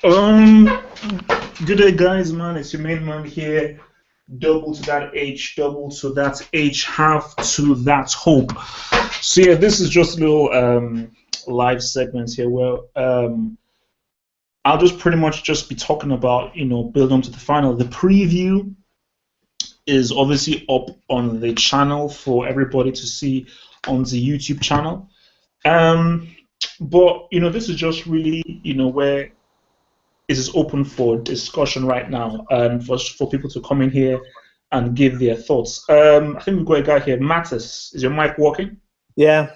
Um, Good day, guys, man. It's your main man here. Double to that H, double to that H, half to that hope. So yeah, this is just a little live segments here where I'll just pretty much just be talking about build on to the final. The preview is obviously up on the channel for everybody to see on the YouTube channel. Um, but this is just really where it is open for discussion right now and for people to come in here and give their thoughts. I think we've got a guy here. Mattis, is your mic working? Yeah,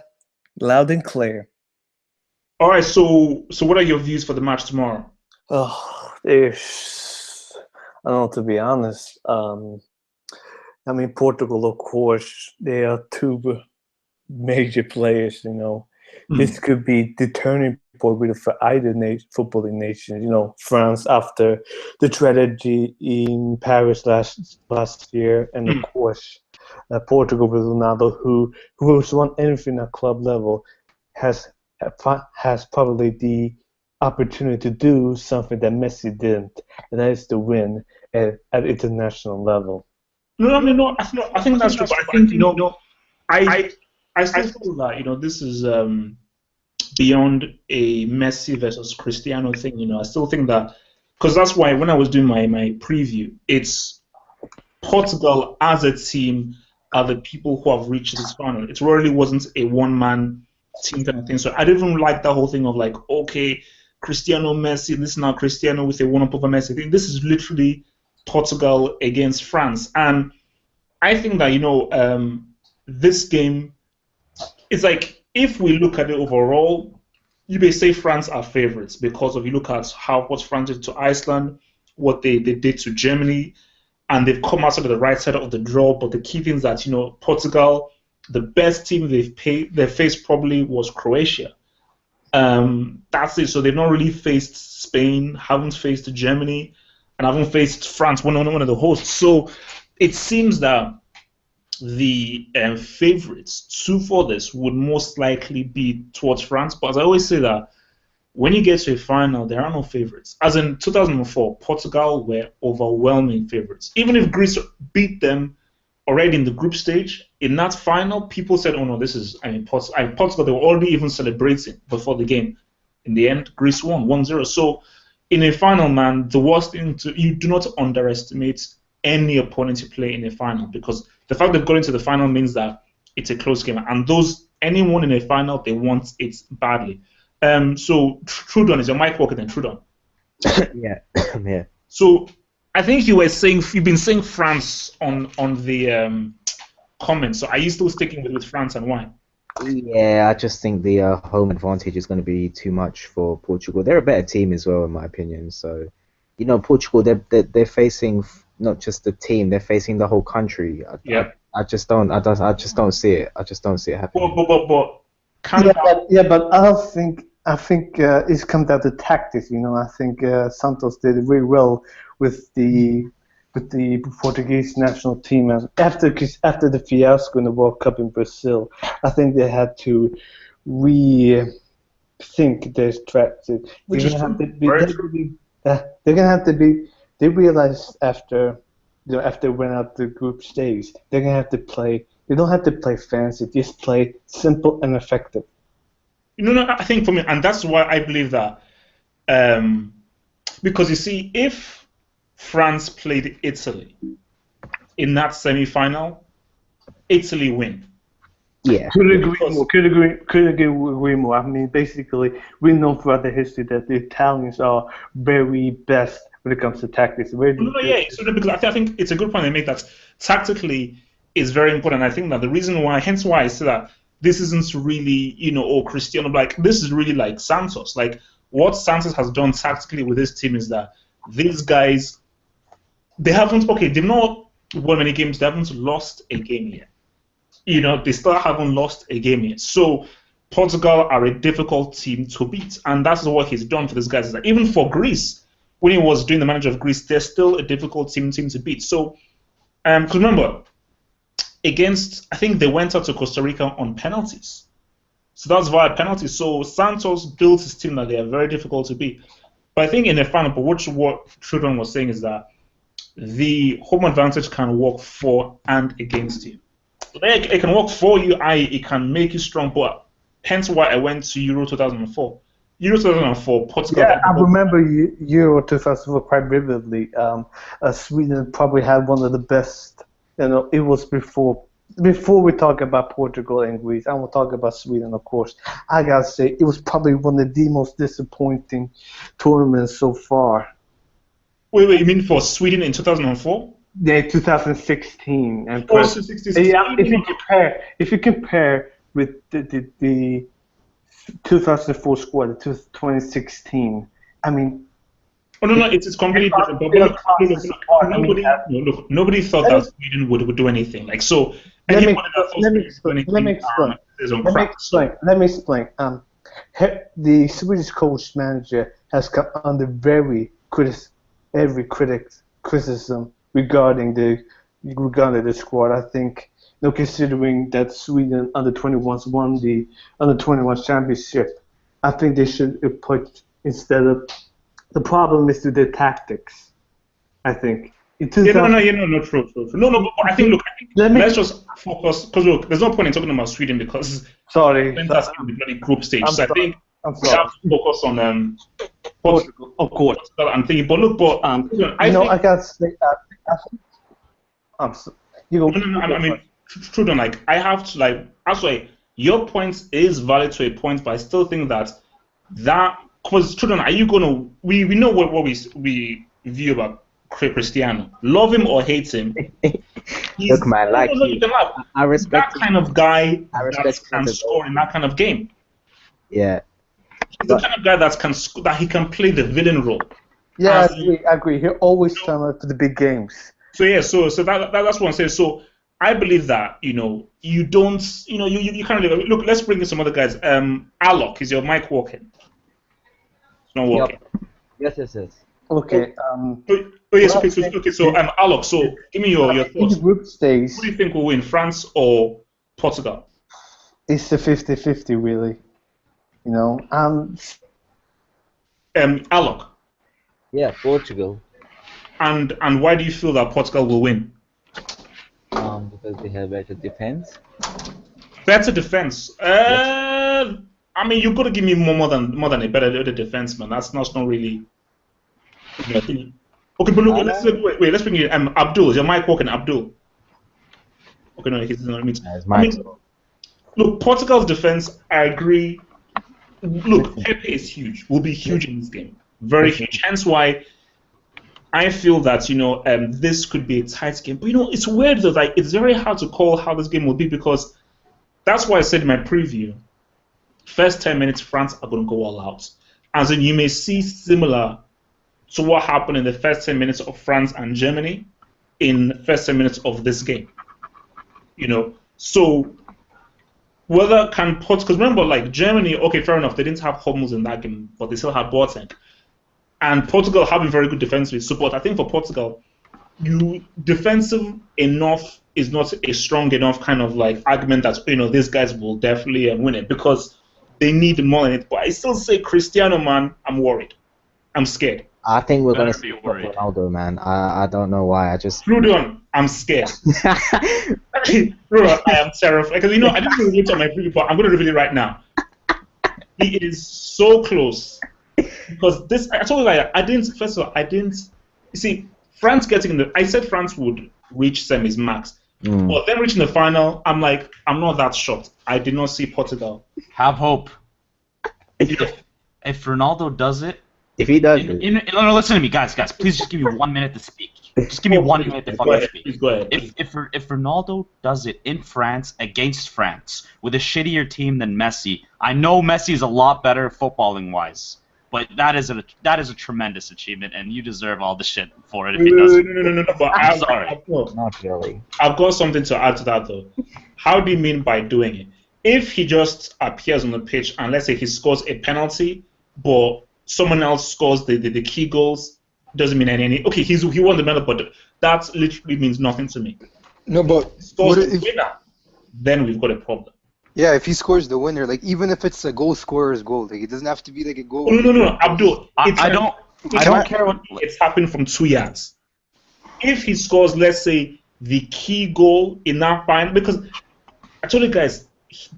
loud and clear. All right, so what are your views for the match tomorrow? Oh, there's, I don't know, to be honest. I mean, Portugal, of course, they are two major players, This could be the turning point really for either footballing nation. France after the tragedy in Paris last year, and of course, Portugal with Ronaldo, who has won anything at club level, has probably the opportunity to do something that Messi didn't, and that is to win at international level. No, I mean, no, I think that's true, but I think I I still feel that this is beyond a Messi versus Cristiano thing. I still think that because that's why when I was doing my preview, it's Portugal as a team are the people who have reached this final. It really wasn't a one-man team kind of thing. So I didn't like that whole thing of like, okay, Cristiano Messi, this is now Cristiano with a one-up over Messi. I think this is literally Portugal against France. And I think that, this game is like, if we look at it overall, you may say France are favorites because if you look at what France did to Iceland, what they did to Germany, and they've come out of the right side of the draw. But the key thing is that Portugal, the best team they faced probably was Croatia. That's it. So they've not really faced Spain, haven't faced Germany, and haven't faced France, one of the hosts. So it seems that the favorites for this would most likely be towards France. But as I always say that when you get to a final, there are no favorites. As in 2004, Portugal were overwhelming favorites. Even if Greece beat them already in the group stage, in that final, people said, oh no, this is, Portugal, they were already even celebrating before the game. In the end, Greece won 1-0. So in a final, man, the worst thing you do not underestimate any opponent you play in a final, because the fact they've got into the final means that it's a close game. And anyone in a final, they want it badly. So Trudon, is your mic working then, Trudon? Yeah, yeah. So I think you've been saying France on the comments. So are you still sticking with France, and why? Yeah, I just think the home advantage is going to be too much for Portugal. They're a better team as well, in my opinion. So, Portugal, they're facing not just the team, they're facing the whole country. I just don't see it. I just don't see it happening. But I think it's come down to tactics. I think Santos did very well with the Portuguese national team after the fiasco in the World Cup in Brazil. I think they had to rethink their strategy. They're gonna have to be. They realized after they went out the group stage, they're gonna have to play. They don't have to play fancy. Just play simple and effective. No, I think for me, and that's why I believe that, because you see, if France played Italy in that semi-final, Italy win. Yeah. Could agree more. I mean, basically, we know throughout the history that the Italians are very best when it comes to tactics. So because I think it's a good point they make that tactically is very important. I think that the reason why, hence why I say that this isn't really, Cristiano, like this is really like Santos. Like what Santos has done tactically with this team is that these guys, they've not won many games, they haven't lost a game yet. They still haven't lost a game yet. So Portugal are a difficult team to beat, and that's what he's done for these guys. Is that even for Greece, when he was doing the manager of Greece, they're still a difficult team to beat. So, because remember, I think they went out to Costa Rica on penalties. So that's via penalties. So Santos built his team that they are very difficult to beat. But I think in the final, but what Trudon was saying is that the home advantage can work for and against you. It can work for you, it can make you strong, but hence why I went to Euro 2004. Euro 2004, Portugal. Yeah, I remember Euro 2004 quite vividly. Sweden probably had one of the best. It was before we talk about Portugal and Greece. I will talk about Sweden, of course. I gotta say, it was probably one of the most disappointing tournaments so far. Wait, you mean for Sweden in 2004? Yeah, 2016 and Oh, 16. Yeah, if you compare with the 2004 squad, the 2016. I mean. Oh no, it's completely different. But nobody thought that Sweden would do anything. Like so. Let me explain. The Swedish coach manager has come under every criticism regarding the squad. I think, considering that Sweden under 21s won the under 21 championship, I think they should put instead of the problem is to the tactics. I think. True. No, but I think let's just focus because look, there's no point in talking about Sweden because that's in the bloody group stage. So I think we have to focus on Portugal, of course. I'm thinking, but look, I can't say I mean, Trudon, like I have to actually your point is valid to a point, but I still think that because Trudon, are you gonna we know what we view about Cristiano, love him or hate him. Look, man, I respect that kind of guy that can score in that kind of game. Yeah, he's the kind of guy that he can play the villain role. Yeah, I agree. He always turns up to the big games. So that's what I'm saying. So I believe that you don't you can't really look. Let's bring in some other guys. Alok, is your mic working? It's not working. Yes. Okay. Yes. Okay. So Alok. So give me your thoughts. In the group stage, who do you think will win, France or Portugal? It's a 50-50, really. Alok. Yeah, Portugal. And why do you feel that Portugal will win? Because they have better defense. Better defense. Yes. I mean, you've got to give me more than a better defense, man. That's not really. Okay, but look, let's bring in Abdul. Is your mic working, Abdul? Okay, no, he's not mute. Look, Portugal's defense, I agree. Look, Pepe is huge. Will be huge in this game. Very huge. Hence why I feel that this could be a tight game. But it's weird though. Like it's very hard to call how this game will be because that's why I said in my preview. First 10 minutes, France are going to go all out. As in, you may see similar to what happened in the first 10 minutes of France and Germany in the first 10 minutes of this game. So whether can Portugal, because remember, like Germany, okay, fair enough, they didn't have Hummels in that game, but they still had Boateng. And Portugal have been very good defensively. So, but I think for Portugal, defensive enough is not a strong enough kind of like argument that these guys will definitely win it because they need more in it. But I still say Cristiano, man, I'm worried. I'm scared. I think we're going to see Ronaldo, man. I don't know why. Trudon, I'm scared. Bro, I am terrified. Because, I didn't really read on my preview, but I'm going to reveal it right now. He is so close. Because this, I told you, first of all, you see, France I said France would reach semis max. But them reaching the final, I'm not that shocked. I did not see Portugal. Have hope. If Ronaldo does it, if he does no, listen to me, guys. Please just give me 1 minute to speak. Just give me 1 minute to fucking speak. Please go ahead. If Ronaldo does it in France against France with a shittier team than Messi, I know Messi is a lot better footballing wise, but that is a tremendous achievement, and you deserve all the shit for it if he does it. No. But I'm sorry. Not really. I've got something to add to that though. How do you mean by doing it? If he just appears on the pitch and let's say he scores a penalty, but someone else scores the key goals, doesn't mean any. Okay, he won the medal, but that literally means nothing to me. No, but scores the winner, then we've got a problem. Yeah, if he scores the winner, like even if it's a goal scorer's goal, like it doesn't have to be like a goal. No, Abdul. I don't. I don't care what. it's happened from 2 yards. If he scores, let's say, the key goal in that final, because I told you guys,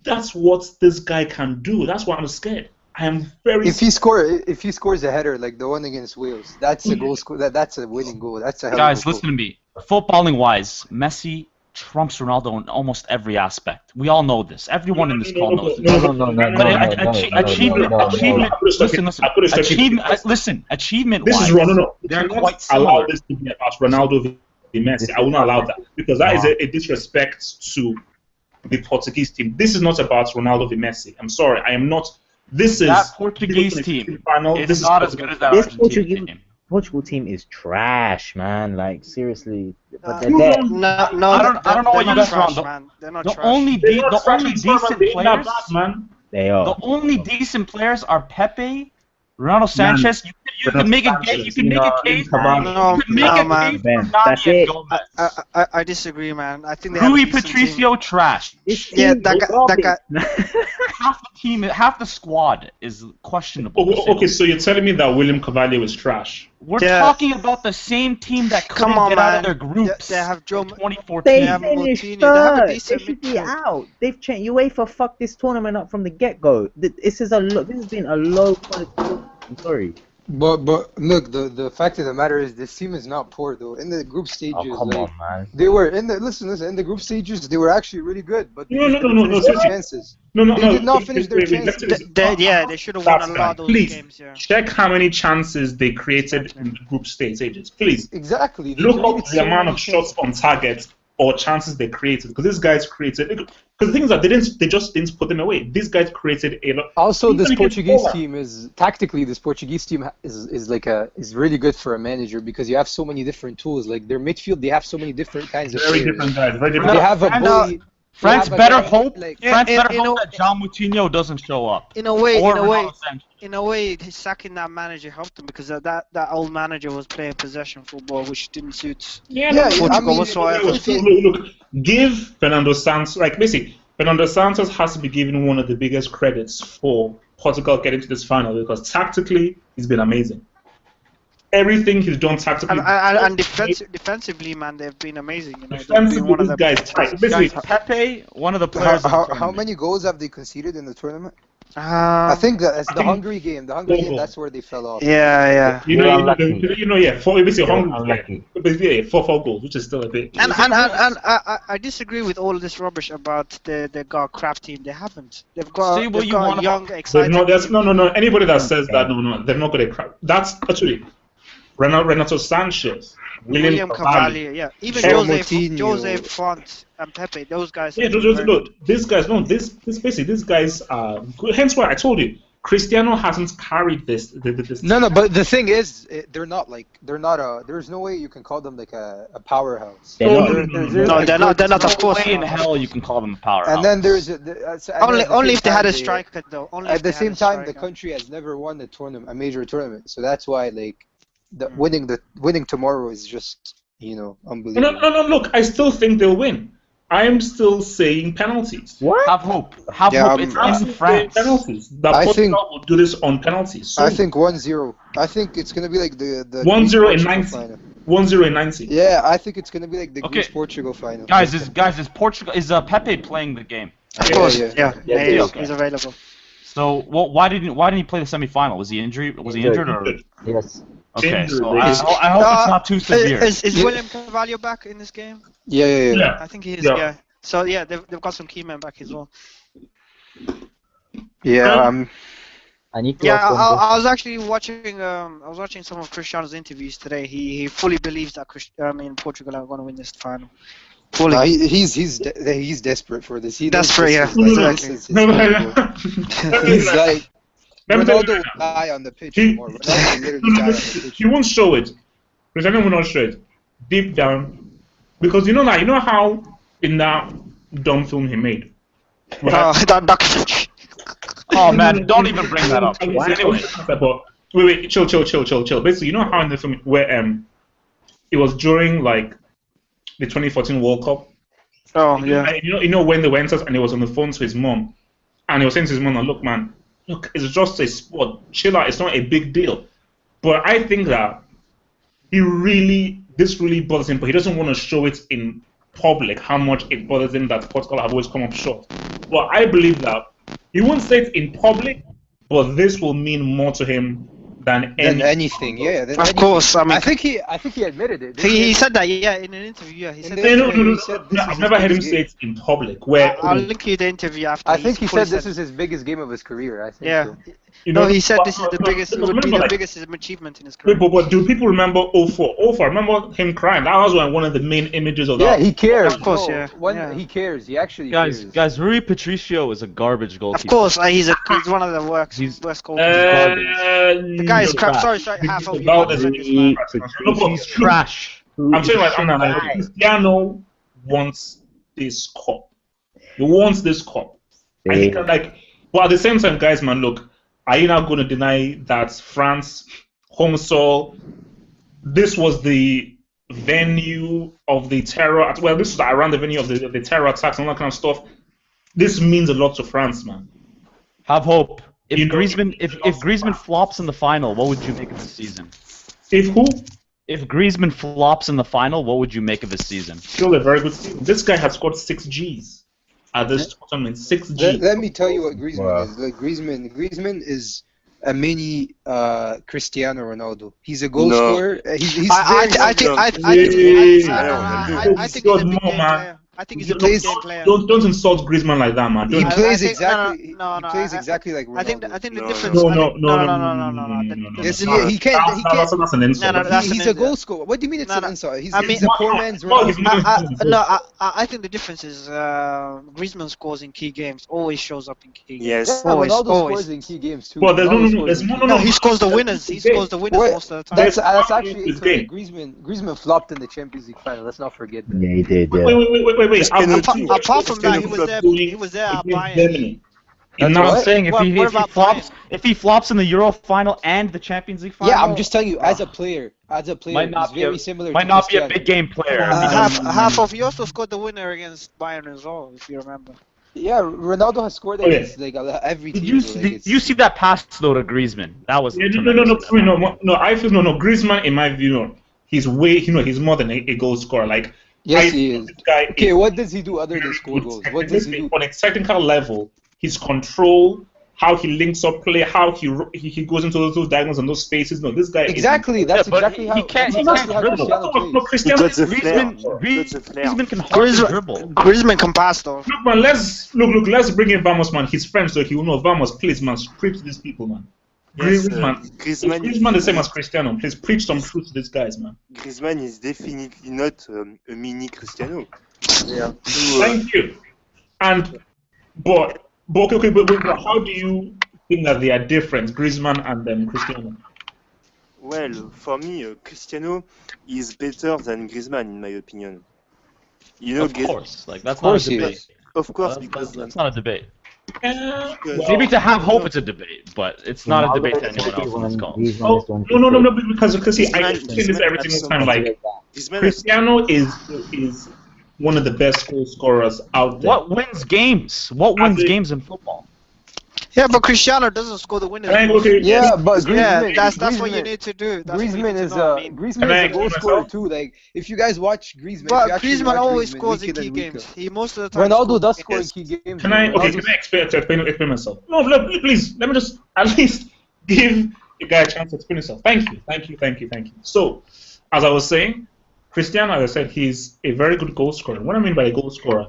that's what this guy can do. That's why I'm scared. I am very. If he scores a header like the one against Wales, that's a goal score. That's a winning goal. That's a hell Guys, of a goal. listen to me. Footballing wise, Messi trumps Ronaldo in almost every aspect. We all know this. Everyone in this call knows this. Achievement This is wise, wrong. No, they're you quite cannot allow similar. this to be about Ronaldo v Messi. I will not allow that because that is a disrespect to the Portuguese team. This is not about Ronaldo v Messi. I'm sorry, I am not. This is That Portuguese team final. is This not is as good as that This Argentina team. Portugal team is trash, man. Like seriously, but they're No, there. No, I don't know what you guys are on. man. They're not The trash. only They're not the trash only in tournament, decent they ain't that players, bad, man. They are. the only decent players are Pepe, Ronaldo Sanchez. You can make a case. You can make a case. No, You can make no, a man. case for Ben, Nani that's and it. Gomez. I disagree, man. I think they have a Rui decent team. Patricio trash. This Yeah, team that is guy. Half the team, half the squad is questionable. to say Okay, the so you're telling me that William Carvalho is trash? We're Yeah. talking about the same team that couldn't Come on, get out man. of their groups They have Joe. in 2014. They have finished Moutinho, they have a third. They decent should be midfield. out. They've changed. UEFA fucked this tournament up from the get-go. This has been a low quality. I'm sorry. But look, the fact of the matter is this team is not poor though. In the group stages, Oh come on, man. they were in the listen in the group stages they were actually really good, but they No, just no, didn't no, finish no, their no. chances. No, They did not finish their chances. They should have won a lot of those Please games. Yeah. check how many chances they created in the group stages. Please Exactly. They look up created the so amount many of shots chances. on target or chances they created because these guys created. Because the thing is that they just didn't put them away. These guys created a lot. Also, Even this against Portuguese Poland. team is tactically. This Portuguese team is really good for a manager because you have so many different tools. Like their midfield, they have so many different kinds of Very players. different guys. Very different. They have a And, bully. France they have a better guy, hope. like- France in- better in hope a- that John Moutinho doesn't show up. In a way, Or Ronaldo Sanchez. in a way, sacking that manager helped them because that old manager was playing possession football, which didn't suit Yeah, Portugal I mean, whatsoever. if you- Look, give Fernando Santos, like basically, Fernando Santos has to be given one of the biggest credits for Portugal getting to this final because tactically, he's been amazing. Everything he's done tactically. And defensively, man, they've been amazing. You know, they've Defensively, been one of this the guy's tight. Basically, Guys, Pepe, one of the players. How many goals have they conceded in the tournament? I think that's the Hungary game. The Hungary game, that's where they fell off. Yeah. basically, They're Hungary, unlucky. basically, 4 goals, which is still a bit. And I disagree with all this rubbish about they got a crap team. They haven't. They've got Say what they've you got want a young, about- exciting. No. Anybody that says that, no, they're not going to crap. That's actually Renato Sanchez, William Carvalho, yeah. Even Moutinho. Jose Font and Pepe, those guys. Yeah, have been very look, these guys, no, these guys are good. Hence why I told you, Cristiano hasn't carried this. No, but the thing is, there's no way you can call them like a powerhouse. They're not. No, they're not. They're not. Of course. way in not. hell you can call them a powerhouse. And then there's Only if they had a striker, though. Only At if they the had same a time, the striker. country has never won a major tournament, so that's why winning tomorrow is just unbelievable. No. Look, I still think they'll win. I am still saying penalties. What? Have hope. Have Yeah, hope. It's I'm in still saying France. penalties. That I Portugal think- will do this on penalties. So I think 1-0. I think it's gonna be like the 1-0 in Greece-Portugal 90. final. 1-0 in 90. Yeah, I think it's gonna be like the Okay. Greece-Portugal final. Guys, is Portugal Pepe playing the game? Of Yeah, course. yeah. Yeah, okay. he's available. So, why didn't he play the semifinal? Was he injured? Was he injured or? Yes. Okay, so Injured. I hope it's not too severe. Is Yeah. William Carvalho back in this game? Yeah. I think he is. Yeah. Yeah. So yeah, they've got some key men back as well. Yeah, I need to Yeah, ask one question. I was actually watching some of Cristiano's interviews today. He fully believes that Portugal are going to win this final. Fully. no, he's desperate for this. He knows Desperate, this yeah, is like- exactly. this is his No, level. He's like Let me tell you Ronaldo right will now. die on the pitch He- tomorrow. Ronaldo will literally die on the pitch. He won't show it. Cristiano will not show it. Deep down. Because you know how in that dumb film he made. Oh man, don't even bring that up. Anyway, Anyway, wait, chill. Basically, you know how in the film where it was during like the 2014 World Cup. Oh yeah. And you know when they went out and he was on the phone to his mom, and he was saying to his mom, "Look, man, it's just a sport. Chill out. It's not a big deal." But I think that this really bothers him, but he doesn't want to show it in public how much it bothers him that Portugal have always come up short. But I believe that he won't say it in public, but this will mean more to him than anything. Yeah, than Of anything. course, I mean, I think he admitted it. he said that, yeah, in an interview. Yeah, he said. No. He said this is I've his never heard him biggest say game. it in public. Where I'll link you the interview after. I think he fully said this is his biggest game of his career. I think. Yeah. So. No, he said this is the biggest. It would be the like, biggest achievement in his career. But do people remember 04? 04, remember him crying? That was one of the main images of Yeah, that. he cares. Of course, no, yeah. When Yeah. he cares, he actually Guys, cares. Rui Patricio is a garbage Of goalkeeper. course, he's one of the worst He's- goalkeepers. The guy is No. crap. Sorry, half of you. Valdez Look, is He- No, but He's trash. I'm telling you right now, like, Cristiano wants this cup. He wants this cup. And he can, like, but at the same time, guys, man, look, are you now going to deny that France, home soil, this was the venue of the terror? Well, this was around the venue of the terror attacks and all that kind of stuff. This means a lot to France, man. Have hope. If You know- Griezmann flops in the final, what would you make of his season? If who? If Griezmann flops in the final, what would you make of his season? Still a very good season. This guy has scored 6 Gs at this tournament. 6 Gs. Let me tell you what Griezmann Wow. is. Like Griezmann is a mini Cristiano Ronaldo. He's a goal scorer. He's I very think he's a big game player. I think he's a big game player. Don't insult Griezmann like that, man. He Don't. plays think- exactly. no, He plays I- exactly like Ronaldo. I think the No, difference. No. Yes, The- he can't. He can't. That's an insult. No, that's He's an a goal insult. scorer. What do you mean it's No, an no. insult? He's, I mean- he's a poor man's Well, Ronaldo. I think the difference is Griezmann scores in key games. Always shows up in key games. Yes. Yeah, Always, Ronaldo always. scores in key games too. Well, there's Ronaldo no. scores There's in key no. No, he scores the winners. He scores the winners What? most of the time. That's There's actually this incorrect. game. Griezmann flopped in the Champions League final. Let's not forget that. Yeah, he did. Yeah. Wait. Cristiano Apart too. from that, he was Cristiano there. too. He was there at Against Bayern. Germany. That's Now, what? I'm saying What about if he flops in the Euro final and the Champions League final, Yeah, I'm just telling you, as a player, might not he's be very a, similar. might to not be a Cristiano. big game player. Half of he also scored the winner against Bayern as well, if you remember. Yeah, Ronaldo has scored Okay. against like every Did team. you so, like, did it's- you see that pass though to Griezmann? That was No. tremendous. I feel no. Griezmann, in my view, he's he's more than a goal scorer. Like, Yes, I he feel is. this guy Okay, is what does he do other than score good goals? What does he do? on a technical level, his control, how he links up play, how he goes into those diagonals and those spaces. No, this guy Exactly, that's Yeah, but exactly how. he can't- that's he exactly can't how dribble. Cristiano plays. No, He Cristiano. got the flair. Griezmann can hardly dribble. Griezmann can pass though. Look, man, let's bring in Vamos, man. His friends, so he will know. Vamos, please, man, preach to these people, man. Yes, Griezmann is the same as Cristiano. Please preach some truth to these guys, man. Griezmann is definitely not a mini Cristiano. Thank you. And but how do you think that they are different, Griezmann and Cristiano? Well, for me, Cristiano is better than Griezmann in my opinion. You know, Of course, like that's Of not course a he debate. is. Of course, That's, because that's not a debate. because- Maybe to have hope it's a debate, but it's not a debate to anyone else on this call. No, because see, I Griezmann- say this every Griezmann single has time. so Like, Griezmann has- Cristiano is one of the best goal scorers out there. What wins games? What wins As a- games in football? Yeah, but Cristiano doesn't score the winners. Can I go to Yeah, but Griezmann. Yeah, that's what you Griezmann- need to do. That's what you Griezmann need to is know. I mean, Griezmann Can I is a goal explain scorer myself? too. Like if you guys watch Griezmann, but if you actually Griezmann watch always Griezmann scores in week key and week games. He most of the time. Ronaldo does scores score in in key games. Can I Ronaldo's- explain myself? No, please. Let me just at least give the guy a chance to explain himself. Thank you. So, as I was saying, Cristiano, as I said, he's a very good goal scorer. What I mean by a goal scorer,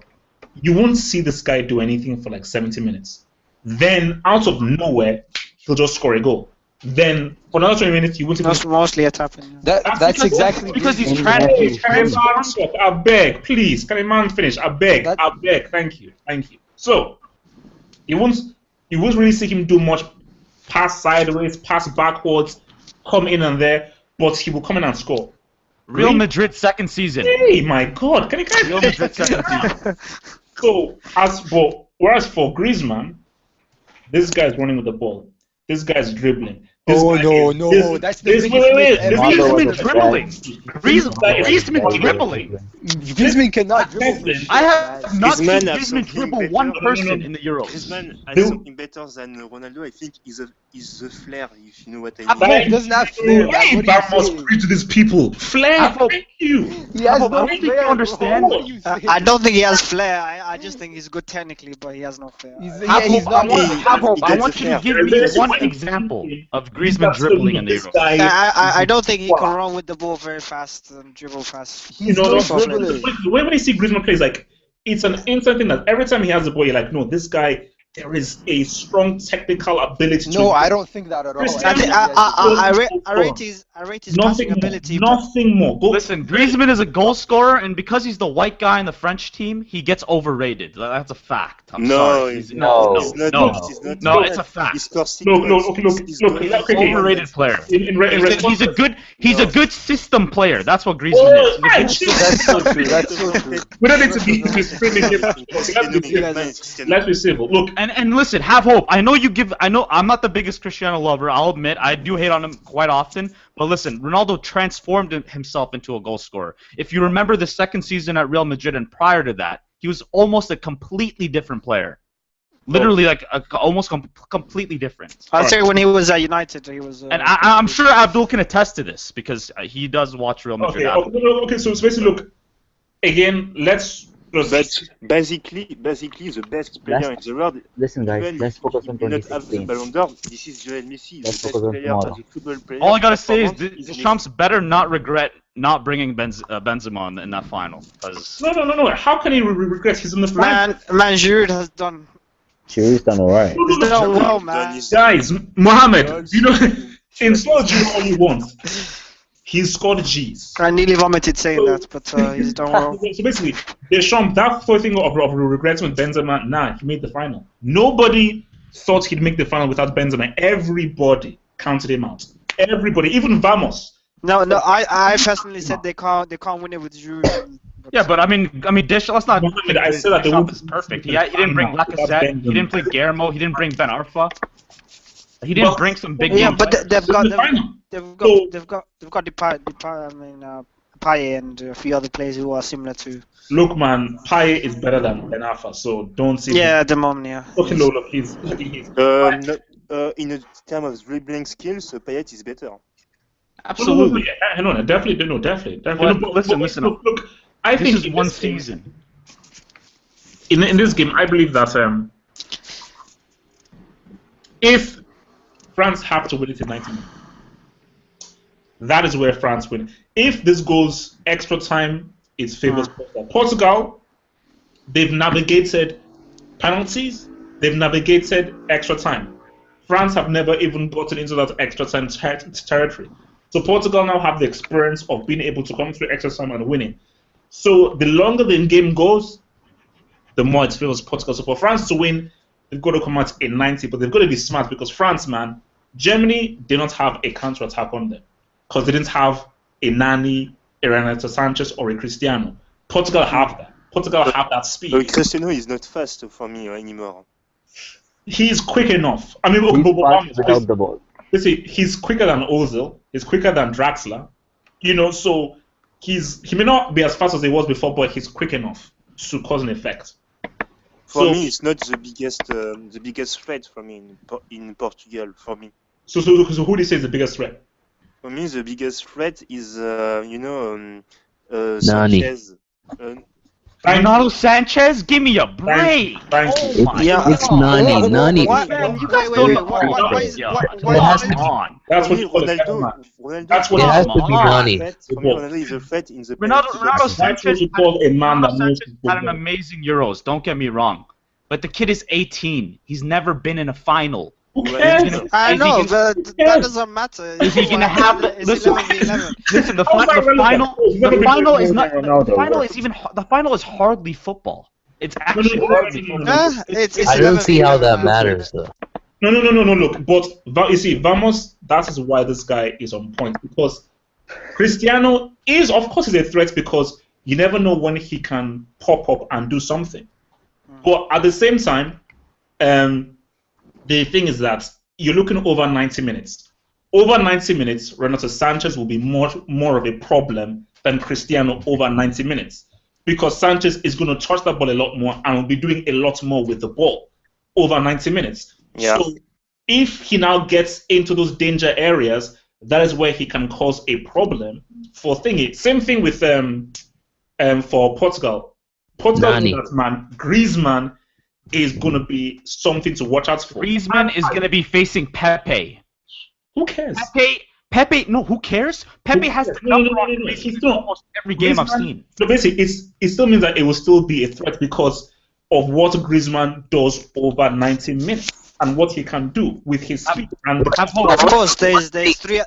you won't see this guy do anything for like 70 minutes. Then, out of nowhere, he'll just score a goal. Then, for another 20 minutes, you won't see That's mostly a tapping. That's exactly because he's Griezmann. trying to. I beg, please. Can a man finish? I beg. Thank you. So, you won't really see him do much pass sideways, pass backwards, come in and there, but he will come in and score. Real Madrid second season. Hey, my God. Can you Real Madrid second season. So, whereas for Griezmann, this guy's running with the ball. This guy's dribbling. This Oh guy no, is- no, this- that's the this- biggest wait, myth wait, ever. Ronaldo Griezmann wasn't the dribbling. guy. Griezmann dribbling. Griezmann cannot dribble for Griezmann- shit, I man. have not seen Griezmann has Griezmann something dribble one better. person No. in the Euros. Griezmann has Who- something better than Ronaldo. I think is the flair, if you know what I Have mean. hope doesn't have flair, man. Hey, What are you Vamos, saying? preach to these people. Flair, Have hope. thank you. He has Bravo, no I don't think you flair, bro. understand. What are you saying? I don't think he has flair. I just think he's good technically, but he has no flair. He's Have not. hope. I gets want a you to flair. give me one example of Griezmann dribbling in the This Euros. guy, I don't think he Wow. can run with the ball very fast and dribble fast. He's no, no no, dribbler. when you see Griezmann play, it's like it's an instant thing that every time he has the ball, you're like, no, this guy, there is a strong technical ability. No, to I don't think that at all. Cristiano- I think I rate his passing ability. but- Nothing more. Go, Listen, Griezmann is a goal scorer, and because he's the white guy in the French team, he gets overrated. That's a fact. I'm No, sorry. he's no, He's not. no, He's not. no, it's a fact. He scores 6 Look, goals. okay, look, He's look, good. okay, okay. Overrated player. He's a good system player. That's what Griezmann is. Oh, He's a good That's so true. That's so true. we don't need to be screaming here. Let's be civil. Look, And listen, have hope. I know I'm not the biggest Cristiano lover. I'll admit I do hate on him quite often. But listen, Ronaldo transformed himself into a goal scorer. If you remember the second season at Real Madrid and prior to that, he was almost a completely different player. Literally, like almost completely different. I'd say when he was at United, he was. And I'm sure Abdul can attest to this because he does watch Real Madrid. okay. So basically, look again. Let's. But basically, the best player in the world. Listen, guys, Even let's if focus he on do not have the 2016. Ballon d'Or, this is Lionel Messi, Let's the best focus on player tomorrow. as a football player. All I gotta say is performance Deschamps better not regret not bringing Benzema in that final. Because No. How can he regret? He's in the final. Man, Giroud has done. Chiri's done alright. He's done well, Done man. his- Guys, Mohammed, you know, insult you all you want. He's scored G's. I nearly vomited saying that, but he's done well. So basically, Deschamps, that whole thing of regrets with Benzema, nah, he made the final. Nobody thought he'd make the final without Benzema. Everybody counted him out. Everybody, even Vamos. No, I personally said they can't win it with Giroud. yeah, but I mean, let's not. Mohammed, I said that they Deschamps won't- is perfect. He didn't bring Lacazette. He didn't play Guillermo. He didn't bring Ben Arfa. He didn't Well, bring some big. Yeah, name but players. they've got In the final. they've got Depay and a few other players who are similar to. Look, man, Payet is better than Ben Arfa, so don't see. Yeah, at the moment, yeah. Okay, no, look, he's in a term of dribbling skills, Payet is better. Absolutely. No, definitely. But No, listen. Look, I think This is one season. In this game, I believe that if France have to win it in 90 minutes, that is where France win. If this goes extra time, it favors Portugal. Portugal, they've navigated penalties, they've navigated extra time. France have never even gotten into that extra time territory. So Portugal now have the experience of being able to come through extra time and winning. So the longer the game goes, the more it favors Portugal. So for France to win, they've got to come out in 90, but they've got to be smart because France, man, Germany did not have a counter-attack on them because they didn't have a Nani, a Renato Sanchez, or a Cristiano. Portugal have that. Portugal have that speed. Cristiano is not fast for me anymore. He's quick enough. I mean, He's fast without the ball. he's quicker than Ozil. He's quicker than Draxler. You know, so he may not be as fast as he was before, but he's quick enough to cause an effect. For me, it's not the biggest threat for me in Portugal. For me, So who do you say is the biggest threat? for me, the biggest threat is Nani. Sanchez. Renato Sanchez, give me a break. Thank Oh you. my Yeah. God. It's Nani. Nani. What? Man, you guys Wait, don't wait, know why- what why it is- is, yo. why- Come why- on. That's For what me, you call a Ronaldo. That's what It has to be Come Nani. For me, Ronaldo is a threat in the Renato penalty That's box. what Sanchez you call a man that knows Sanchez his had an football. amazing Euros. Don't get me wrong, but the kid is 18. He's never been in a final. Who Well, cares? he's gonna- I Is he know, gonna- but Yeah. that doesn't matter. Is he gonna have the It's listen? 11v11. Listen, the How is that relevant? final He's never been is more not. than Ronaldo, The final bro. is the final is hardly football. It's actually hardly no, football. no. It's I don't see how that 11v11. matters, though. No. Look, but you see, Vamos. That is why this guy is on point because Cristiano is, of course, is a threat because you never know when he can pop up and do something. But at the same time, the thing is that you're looking over 90 minutes. over 90 minutes, Renato Sanchez will be more of a problem than Cristiano over 90 minutes. Because Sanchez is going to touch the ball a lot more and will be doing a lot more with the ball over 90 minutes. Yeah. So if he now gets into those danger areas, that is where he can cause a problem for thingy. Same thing with for Portugal. Portugal, that man, Griezmann is going to be something to watch out for. Griezmann is going to be facing Pepe. Who cares? Pepe, no, who cares? Pepe has the number on Griezmann almost every game I've seen. So basically, it still means that it will still be a threat because of what Griezmann does over 90 minutes and what he can do with his speed. And of course, there's three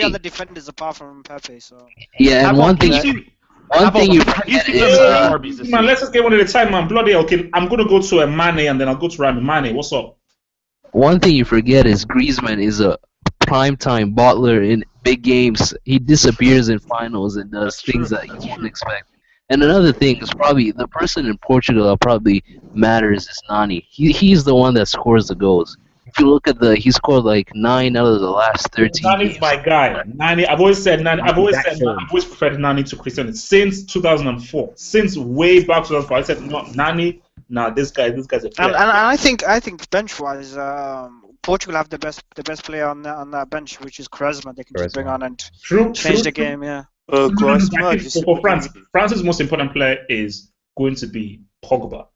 other defenders apart from Pepe. So yeah, and one thing you forget is man, let's just get one at a time, man. Bloody hell, okay, I'm gonna go to a Mane and then I'll go to Rami. Mane, what's up? One thing you forget is Griezmann is a primetime bottler in big games. He disappears in finals and does things that you wouldn't expect. And another thing is probably the person in Portugal that probably matters is Nani. He's the one that scores the goals. If you look at he scored like 9 out of the last 13 Nani's games. my guy. Nani, I've always preferred Nani to Cristiano since 2004. Since way back 2004, I said no, Nani. Nah, this guy's a player. And I think bench wise, Portugal have the best player on that bench, which is Quaresma. They can just bring on and change the game. Yeah. For France, France's most important player is going to be Pogba.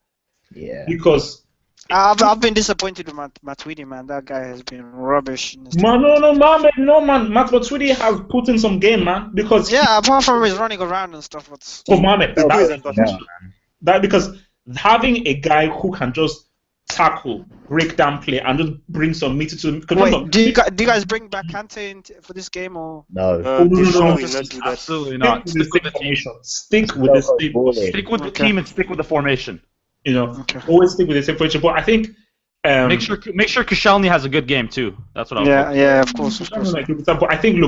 Yeah. Because I've been disappointed with Matuidi, man. That guy has been rubbish. Man, no, man. Matuidi has put in some game, man. Because apart from his running around and stuff. That because having a guy who can just tackle, break down play, and just bring some meat to. Wait, do you guys bring back Kante for this game or? No. No. Absolutely not. Stick with the formation. Stick with the team and stick with the formation. You know, always stick with the same formation. But I think make sure Koscielny has a good game too. That's what I was. Yeah, of course. But I think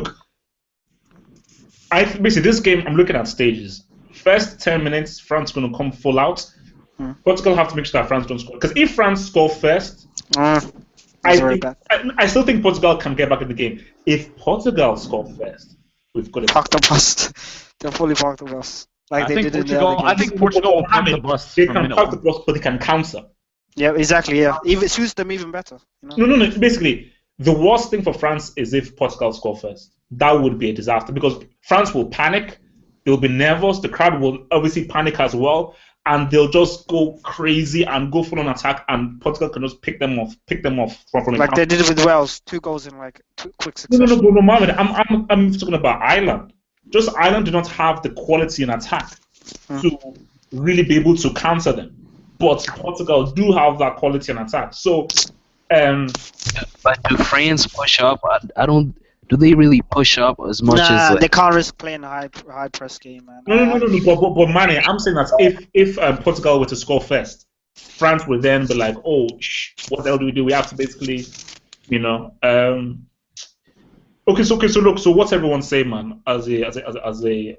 basically this game I'm looking at stages. First 10 minutes, France going to come full out. Portugal have to make sure that France don't score. Because if France score first, I still think Portugal can get back in the game. If Portugal score first, we've got to park the bus. They're fully parked the bus. Like they did in the other games. I think Portugal will park the bus. They can park the bus, but they can counter. Yeah, exactly. Yeah, it suits them even better. You know? No. Basically, the worst thing for France is if Portugal score first. That would be a disaster because France will panic. They'll be nervous. The crowd will obviously panic as well. And they'll just go crazy and go full on attack, and Portugal can just pick them off from like they did with Wales, 2 goals in like quick succession. No, Mohammed. I'm talking about Ireland. Just Ireland do not have the quality in attack to really be able to counter them, but Portugal do have that quality in attack. So, but do France push up? I don't. Do they really push up as much as? They can't risk playing a high press game, man. No. But Manny, I'm saying that if Portugal were to score first, France would then be like, oh, what the hell do? We have to basically, you know. Okay, so look, so what's everyone say, man? As a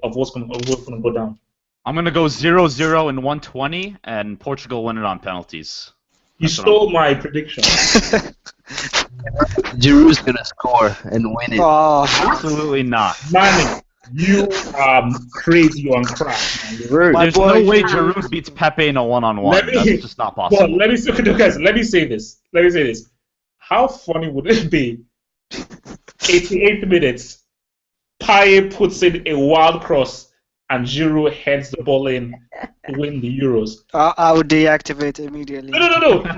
of what's gonna go down? I'm gonna go 0-0 in 120, and Portugal win it on penalties. You stole my prediction. Giroud's gonna score and win it. Oh, absolutely not. Man, you are crazy on crack. There's no way Giroud beats Pepe in a one-on-one. That's just not possible. Well, let me say this. How funny would it be? 88 minutes. Payet puts in a wild cross, and Giroud heads the ball in to win the Euros. I would deactivate immediately. No. Man.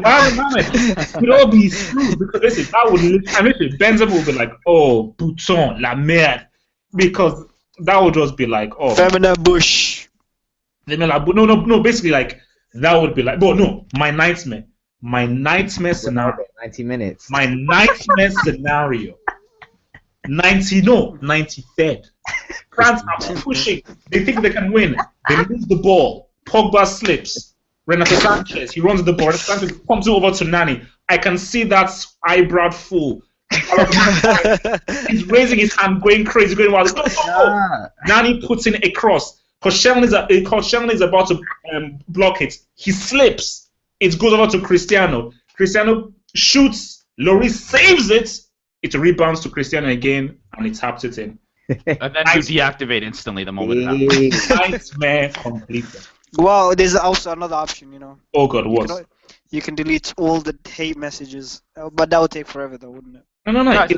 It would all be screwed because listen, that would literally Benzema would be like, oh, bouton, la merde. Because that would just be like, oh. Femina Bush. No, basically like, that would be like, my nightmare. My nightmare scenario. 90 minutes. My nightmare scenario. 93rd. France are pushing. They think they can win. They lose the ball. Pogba slips. Renato Sanchez, he runs the ball. Sanchez comes over to Nani. I can see that eyebrow fool. He's raising his hand, going crazy, going wild. Go. Nani puts in a cross. Koscielny is about to block it. He slips. It goes over to Cristiano. Cristiano shoots. Lloris saves it. it rebounds to Cristiano again, and it taps it in. And then you deactivate instantly the moment it happens. Nightmare completed. Well, there's also another option, you know. Oh God, what? You can delete all the hate messages, but that would take forever, though, wouldn't it? No. Guys,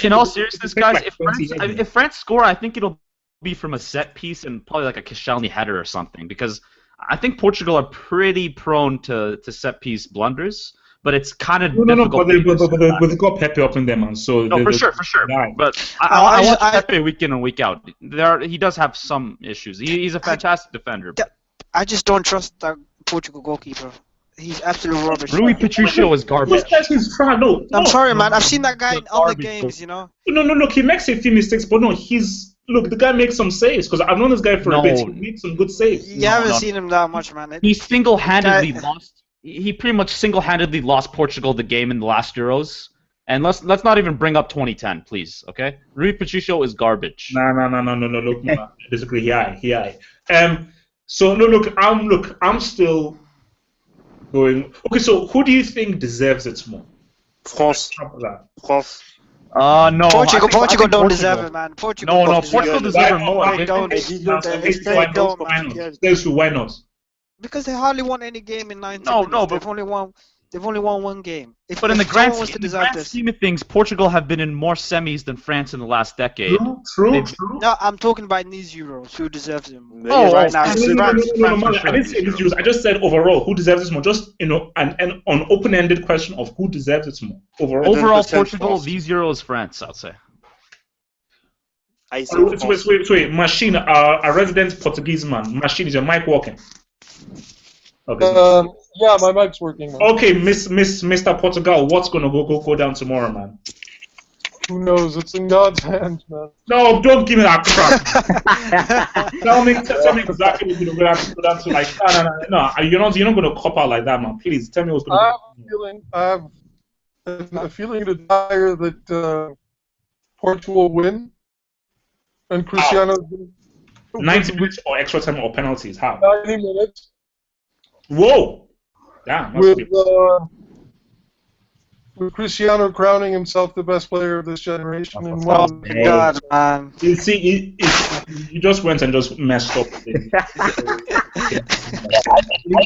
in all seriousness, guys, like if France score, I think it'll be from a set piece and probably like a Koscielny header or something, because I think Portugal are pretty prone to set piece blunders, but it's kind of difficult. But they got Pepe up in there, man. So no, for sure. Right. But I watch Pepe week in and week out. He does have some issues. He's a fantastic defender. I just don't trust that Portugal goalkeeper. He's absolute rubbish. Rui Patricio is garbage. I'm sorry, man. I've seen that guy in other games, you know. No. Look, he makes a few mistakes, but no, look. The guy makes some saves because I've known this guy for a bit. He makes some good saves. You haven't seen him that much, man. He single-handedly lost. He pretty much single-handedly lost Portugal the game in the last Euros. And let's not even bring up 2010, please. Okay, Rui Patricio is garbage. No. Look, man, I disagree. He. So no, look. I'm still going. Okay, so who do you think deserves it more? France. No. Portugal don't deserve it, man. Portugal Portugal deserves it more. They don't. Why not? Because they hardly won any game in 90 No, minutes. but They've only won one game. But in the grand scheme of things, Portugal have been in more semis than France in the last decade. True. No, I'm talking about in these Euros. Who deserves them? Right now, I didn't say these Euros. I just said overall, who deserves this more? Just an open-ended question of who deserves it more. Overall, Portugal. These Euros, France, I'd say. Wait. Machine, a resident Portuguese man. Machine, is your mic working? Okay. Yeah, my mic's working. Man. Okay, Mr. Portugal, what's gonna go down tomorrow, man? Who knows? It's in God's hands, man. No, don't give me that crap. tell me exactly what's gonna go down to. Like, no. You're not gonna cop out like that, man. Please tell me what's gonna. I have a feeling, a desire that Portugal will win, and Cristiano. 90 minutes or extra time or penalties? How? 90 minutes. Whoa! Damn. With Cristiano crowning himself the best player of this generation. God, man. You see, you just went and just messed up. I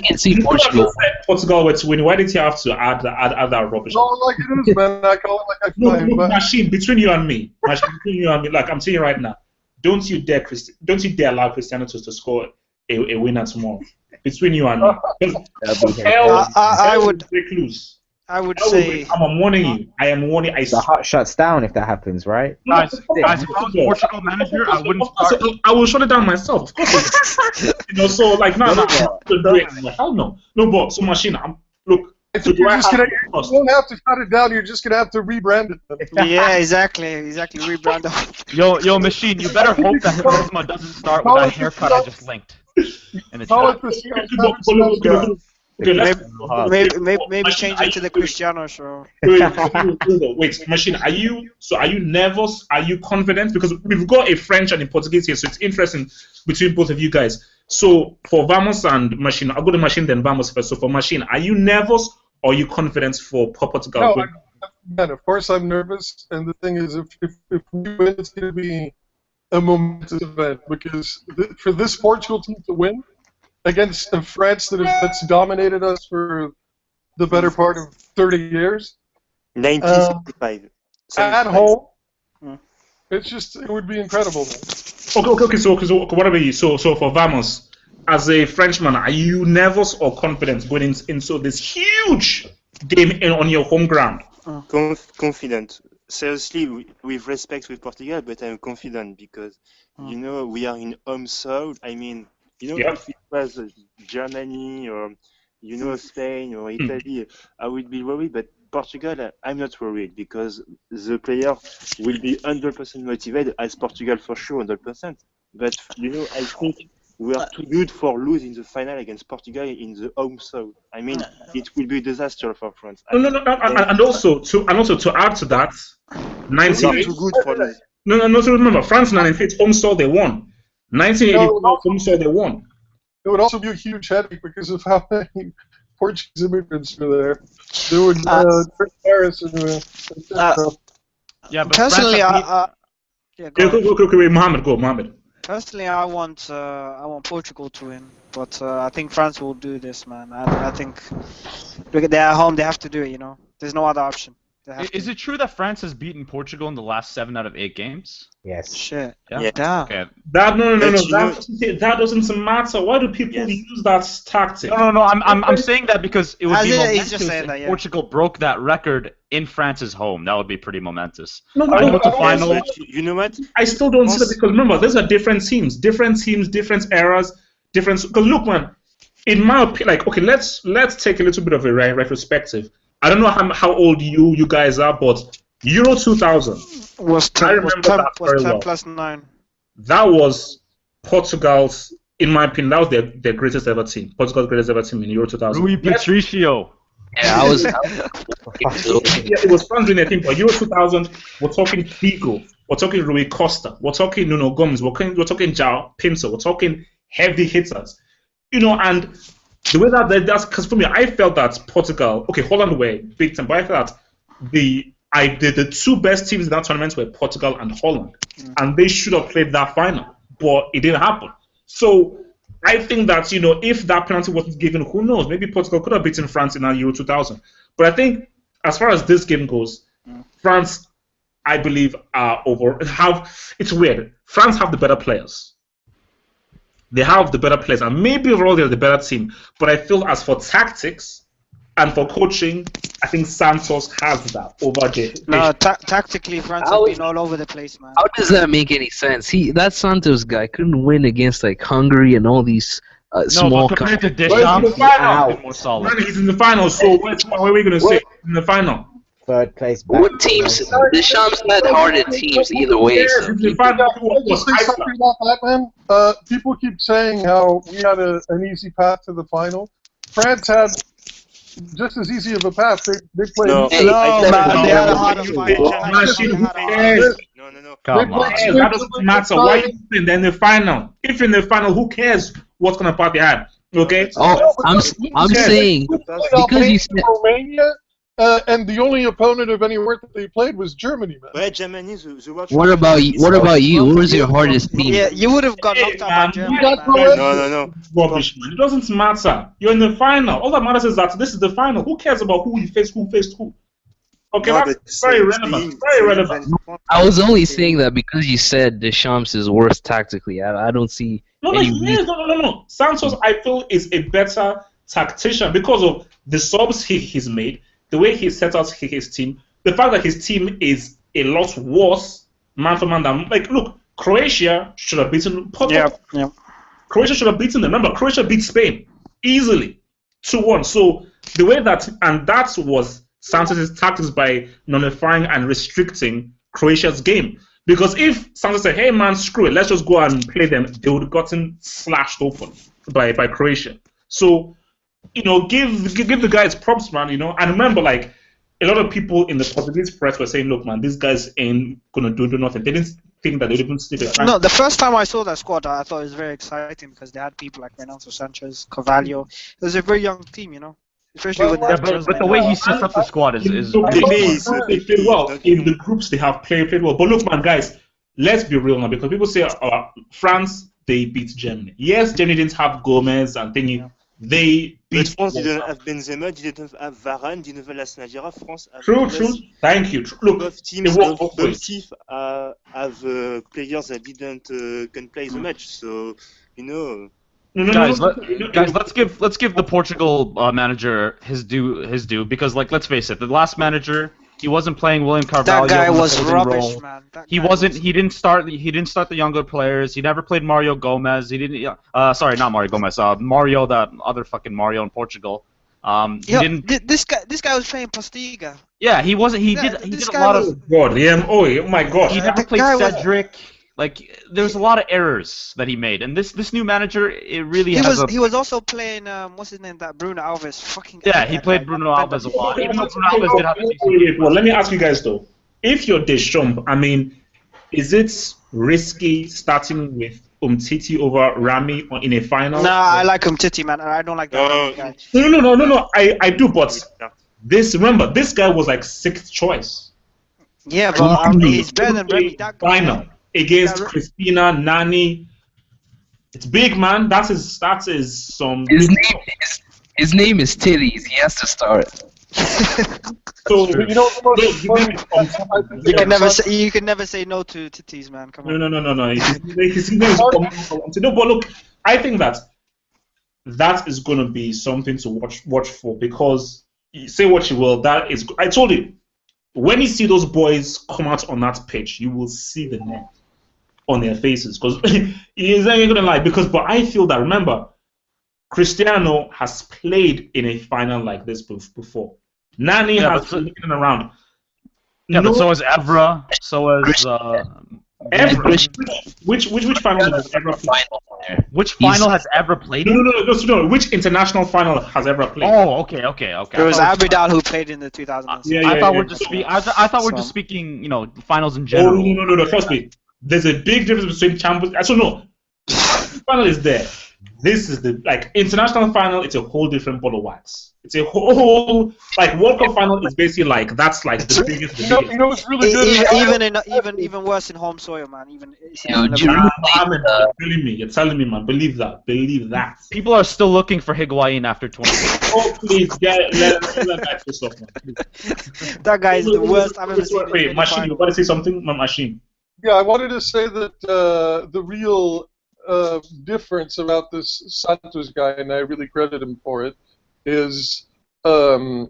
can see Portugal. Portugal were to win. Why did you have to add that rubbish? No, like it is, man. I call it like I find. Machine, between you and me, like I'm telling you right now, don't you dare allow Cristiano to score a winner tomorrow. Between you and me, I would say. I'm warning you. I am warning. The heart shuts down if that happens, right? Guys, if I was Portugal manager, I wouldn't start. I will shut it down myself. Of course. So like no. Hell no. No, but so Machine, look. You don't have to shut it down. You're just gonna have to rebrand it. Yeah, exactly. Rebrand it. Yo, Machine, you better hope that charisma doesn't start with that haircut I just linked. And it's maybe change it to the Cristiano show. Wait, Machine, are you nervous? Are you confident? Because we've got a French and a Portuguese here, so it's interesting between both of you guys. So for Vamos and Machine, I'll go to Machine then Vamos first. So for Machine, are you nervous or are you confident for Portugal? No, man, of course I'm nervous, and the thing is, if we win, it's going to be a momentous event, because for this Portugal team to win against a France that's dominated us for the better part of 30 years, 1975, at home, it would be incredible. Okay. So what about you? So for Vamos, as a Frenchman, are you nervous or confident going into this huge game on your home ground? Confident. Seriously, with respect with Portugal, but I'm confident because, we are in home soil. I mean, if it was Germany or, Spain or Italy, I would be worried, but Portugal, I'm not worried because the player will be 100% motivated as Portugal for sure, 100%. But, I think we are too good for losing the final against Portugal in the home soil. I mean, it will be a disaster for France. No. And also to add to that, 98. Too good for this. No. So remember, France 98 home soil they won. 1984 home soil they won. It would also be a huge headache because of how many Portuguese immigrants were there. There would Paris and Yeah, but personally, France Go, Mohammed, go, Mohammed. Personally, I want Portugal to win, but I think France will do this, man. I think they're at home. They have to do it. You know, there's no other option. Is it true that France has beaten Portugal in the last 7 out of 8 games? Yes. Shit. Yeah. Damn. Okay. No. That doesn't matter. Why do people use that tactic? No. I'm saying that because it would be he's just momentous saying if that, yeah. Portugal broke that record in France's home. That would be pretty momentous. No, final. You know what? I still don't see that because remember, these are different teams, different eras, different. Because look, man, in my opinion, like, okay, let's take a little bit of a retrospective. I don't know how old you guys are, but Euro 2000 was 10 plus 9. That was Portugal's, in my opinion, that was their greatest ever team. Portugal's greatest ever team in Euro 2000. Rui Patricio. Yeah, I was. Yeah, it was fun doing their thing. But Euro 2000, we're talking Figo, we're talking Rui Costa, we're talking Nuno Gomes, we're talking João Pinto, we're talking heavy hitters. You know, and the way that's because for me, I felt that Portugal, okay, Holland were big time, but I felt that the two best teams in that tournament were Portugal and Holland, and they should have played that final, but it didn't happen. So I think that, you know, if that penalty wasn't given, who knows? Maybe Portugal could have beaten France in that Euro 2000. But I think as far as this game goes, France, I believe, it's weird. France have the better players. They have the better players, and maybe overall they're the better team. But I feel as for tactics and for coaching, I think Santos has that over there. No, tactically, France has been all over the place, man. How does that make any sense? That Santos guy couldn't win against like Hungary and all these small countries. Compared to Deschamps, he's more solid. He's in the final, so what are we going to say? In the final. Third place. What teams? Deschamps had harder teams either way. So Say something about that, man. People keep saying how we had an easy path to the final. France had just as easy of a path. They played. No, they had a harder fight. No. Come on. That doesn't matter. Why are you saying they're in the final? If in the final, who cares what's going to part they had? Okay? Oh, I'm saying because you said Romania. And the only opponent of any worth that they played was Germany, man. Ouais, Germany, What about you? What was your hardest team? Yeah, you would have got knocked out by Germany. No. Rubbish, man. It doesn't matter. You're in the final. All that matters is that this is the final. Who cares about who faced who? Okay, No, that's very relevant. Very relevant. I was only saying that because you said Deschamps is worse tactically. I don't see any reason. No. Santos, I feel, is a better tactician because of the subs he's made, the way he set out his team, the fact that his team is a lot worse man for man than, like, look, Croatia should have beaten Portugal. Yeah. Croatia should have beaten them. Remember, Croatia beat Spain easily, 2-1. So the way that was Santos' tactics by nullifying and restricting Croatia's game. Because if Santos said, hey man, screw it, let's just go and play them, they would have gotten slashed open by Croatia. So, you know, give the guys props, man, you know. And remember, like, a lot of people in the Portuguese press were saying, look, man, these guys ain't going to do nothing. They didn't think that they'd even stick a chance. No, the first time I saw that squad, I thought it was very exciting because they had people like Renato Sanchez, Carvalho. It was a very young team, you know. Especially with but the way he sets up the squad is they played well. In the groups they have played well. But look, man, guys, let's be real now, because people say France, they beat Germany. Yes, Germany didn't have Gomez and thingy. Yeah. They beat France didn't have Benzema, didn't have Varane, didn't have Lasnadira. France have true. Thank you. Look, both teams have players that didn't can play the match. So, you know. Guys, let's give the Portugal manager his due because, like, let's face it, the last manager, he wasn't playing William Carvalho. That guy was rubbish, man. He didn't start the younger players. He never played Mario Gomez. He didn't. Sorry, not Mario Gomez. Mario, that other fucking Mario in Portugal. This guy was playing Postiga. Yeah, he wasn't. He did a lot of. God, yeah. Oh my God. He never played Cedric. Like, there's a lot of errors that he made, and this new manager, it really He was also playing what's his name, that Bruno Alves, fucking. Yeah, he played Bruno Alves a lot. Even though Bruno Alves did have a decent. Well, let me ask you guys though, if you're Deschamps, I mean, is it risky starting with Umtiti over Rami in a final? Nah, I like Umtiti, man. I don't like that guy. No. I do, but remember, this guy was like 6th choice. Yeah, but he's better than Remy. That guy. Final against Christina, Nani. It's big, man. That is some. His name is Titties. He has to start. So You know the most funny, you can never say no to titties, man. Come on. No. His name is no, but look, I think that is going to be something to watch for, because say what you will, that is. I told you, when you see those boys come out on that pitch, you will see the net on their faces, because he's not going to lie. But I feel that, remember, Cristiano has played in a final like this before. Nani has been looking around. Yeah, but so has Evra. So has Evra. Which final has Evra played? Which final has Evra played in? No. Which international final has Evra played? Oh, okay. It was Abidal who played in the 2006. I thought we're just speaking, finals in general. Oh, no. Trust me. There's a big difference between Champions. I don't know. Final is there. This is the international final. It's a whole different ball of wax. It's a whole World Cup final is basically the biggest. You know what's really good? Even worse in home soil, man. You're telling me, man. Believe that. People are still looking for Higuain after 20. Oh please, let that piss off, man. That guy is the worst I've ever seen. Wait, Machine, you want to say something, Machine? Yeah, I wanted to say that the real difference about this Santos guy, and I really credit him for it, is infusing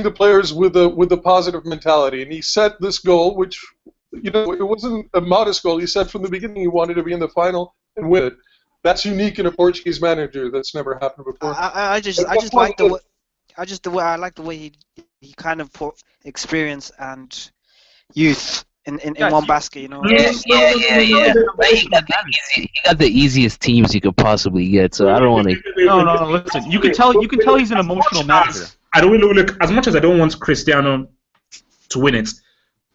the players with a positive mentality. And he set this goal, which it wasn't a modest goal. He said from the beginning he wanted to be in the final and win it. That's unique in a Portuguese manager. That's never happened before. I like the way he kind of put experience and youth in one basket, Yeah. He got the easiest teams you could possibly get, so I don't want to. No. Listen, you can tell he's an emotional manager. I don't really look, as much as I don't want Cristiano to win it,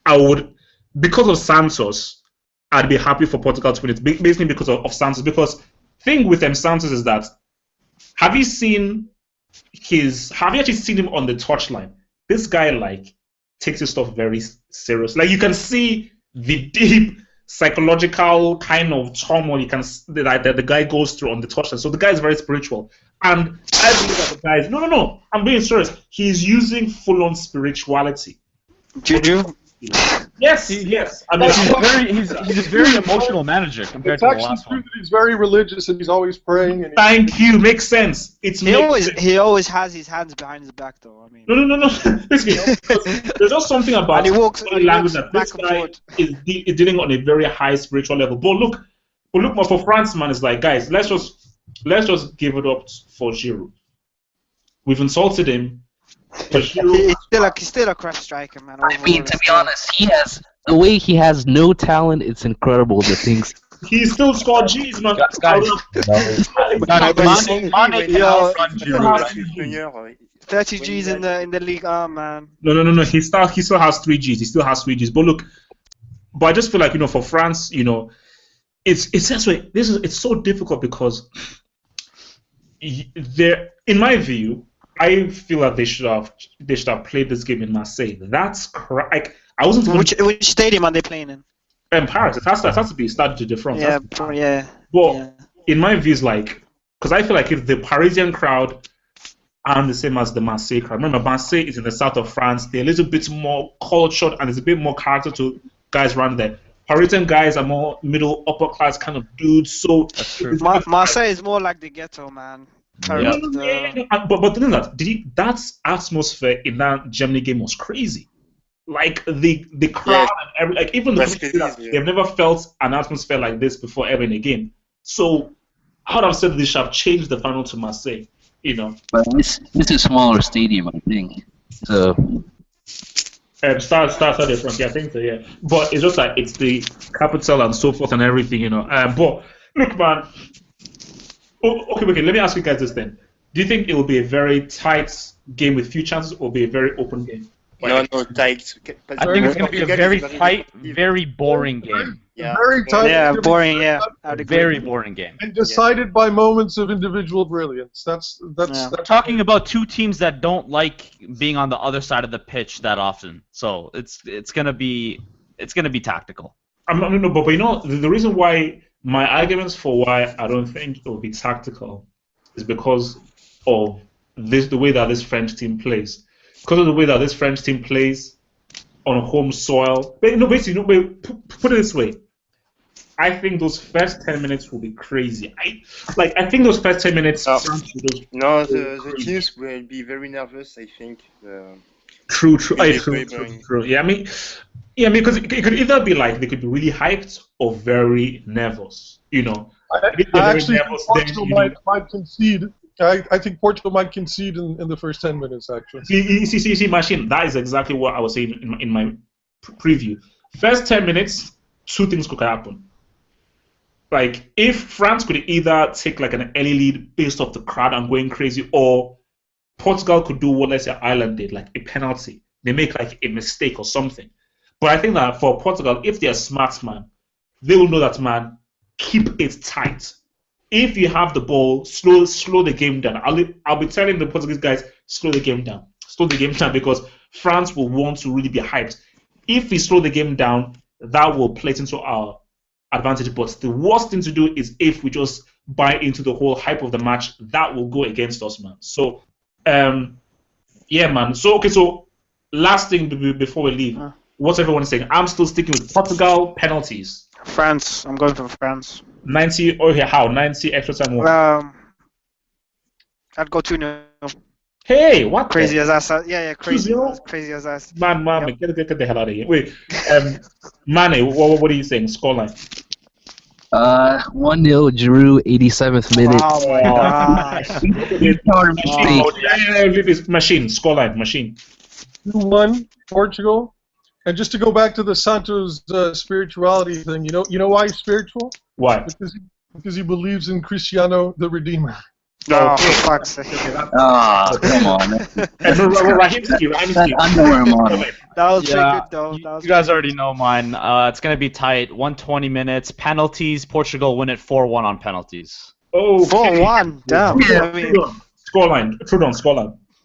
I would, because of Santos, I'd be happy for Portugal to win it, basically because of Santos. Because thing with Santos is that, have you actually seen him on the touchline? This guy takes his stuff very serious. You can see the deep psychological kind of turmoil that the guy goes through on the touchline. So the guy is very spiritual. And I believe that the guy is... No, I'm being serious. He's using full-on spirituality. Juju? Yes. I mean, he's a very emotional manager compared to the last one. It's actually true that he's very religious and he's always praying. Thank you. Makes sense. He always has his hands behind his back, though. I mean. No. There's just something about language that this guy is dealing on a very high spiritual level. But look, for France, man, it's guys, let's just give it up for Giroud. We've insulted him. He's still a crap striker, man. I mean, to be honest, the way he has no talent. It's incredible the things. He still scored G's, man. 30 G's in the league, man. No. He still has 3 G's. He still has 3 G's. But look, I just feel for France, it's so difficult because in my view, I feel that they should have played this game in Marseille. That's correct. I wasn't. Which stadium are they playing in? In Paris. It has to be Stade de France. Yeah. But in my view, because I feel if the Parisian crowd aren't the same as the Marseille crowd. Remember, Marseille is in the south of France. They're a little bit more cultured and there's a bit more character to guys around there. Parisian guys are more middle, upper class kind of dudes. So Marseille is more like the ghetto, man. But the thing is that atmosphere in that Germany game was crazy. The crowd and even the they've never felt an atmosphere like this before ever in a game. So I would have said they should have changed the final to Marseille. But this is a smaller stadium, I think. So. Start at the front, I think so, yeah. But it's just it's the capital and so forth and everything, But look, man. Okay. Let me ask you guys this then. Do you think it will be a very tight game with few chances, or be a very open game? No, tight. I think it's going to be a very tight, very boring game. Yeah. Very time. Yeah, boring. Yeah, I'd agree. Very boring game. And decided by moments of individual brilliance. That's Yeah. that's We're talking about two teams that don't like being on the other side of the pitch that often, so it's gonna be tactical. No, but you know the reason why my arguments for why I don't think it will be tactical is because of the way that this French team plays. Because of the way that this French team plays on home soil. But no, basically, no, but put it this way. I think those first 10 minutes will be crazy. I think those first 10 minutes. No, France will just no, go the crazy. teams will be very nervous, I think. True. Will be very boring. True. Yeah, I mean, because it could either be like they could be really hyped or very nervous. You know, if they're I very actually think nervous, Portugal then, you know, might concede. I think Portugal might concede in the first 10 minutes, actually. see, machine. That is exactly what I was saying in my preview. First 10 minutes, two things could happen. Like, if France could either take like an early lead based off the crowd and going crazy, or Portugal could do what, let's say, Ireland did, like a penalty. They make like a mistake or something. But I think that for Portugal, if they're smart, man, they will know that, man, keep it tight. If you have the ball, slow the game down. I'll be telling the Portuguese guys, slow the game down. Slow the game down, because France will want to really be hyped. If we slow the game down, that will play it into our advantage. But the worst thing to do is if we just buy into the whole hype of the match, that will go against us, man. So, yeah, man. So last thing before we leave, what's everyone saying? I'm still sticking with Portugal penalties. France. I'm going for France. 90. Okay, how? 90 extra time. What? I'd go 2-0. Hey, what? Crazy as I said. Yeah, crazy. 2-0? Crazy as I said. Man, Yep. get the hell out of here. Wait, Mane, what are you saying? Scoreline? 1-0 Giroud, 87th minute. Oh my gosh. Machine, scoreline, machine. 2-1 Portugal. And just to go back to the Santos spirituality thing, you know why he's spiritual? Why? Because he believes in Cristiano the Redeemer. No, for fuck's sake. Oh, come on. Raheem, Underwear model. That was pretty Yeah, good, though. you guys already know mine. It's gonna be tight. 120 minutes. Penalties. Portugal win it 4-1 on penalties. Oh, 4-1. Damn. I mean, Scoreline.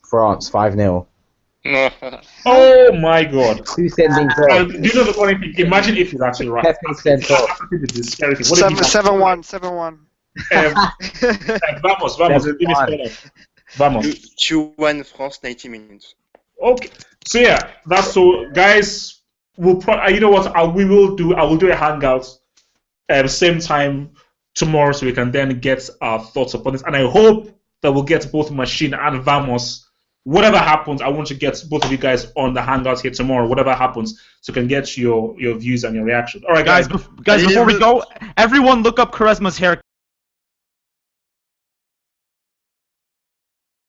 France 5-0. Oh my God. Two sending Do you know the funny thing? Imagine if he's actually right. Pepe sent off. This is scary thing. What if he's 7-1. Vamos, give me scoreline. Vamos. 2-1 France, 90 minutes. Okay, so yeah, that's so, guys. We'll you know what? I will do a hangout, same time tomorrow, so we can then get our thoughts upon this. And I hope that we'll get both Machine and Vamos. Whatever happens, I want to get both of you guys on the hangout here tomorrow. Whatever happens, so we can get your views and your reaction. All right, guys. Guys, before we go, everyone look up Charisma's hair.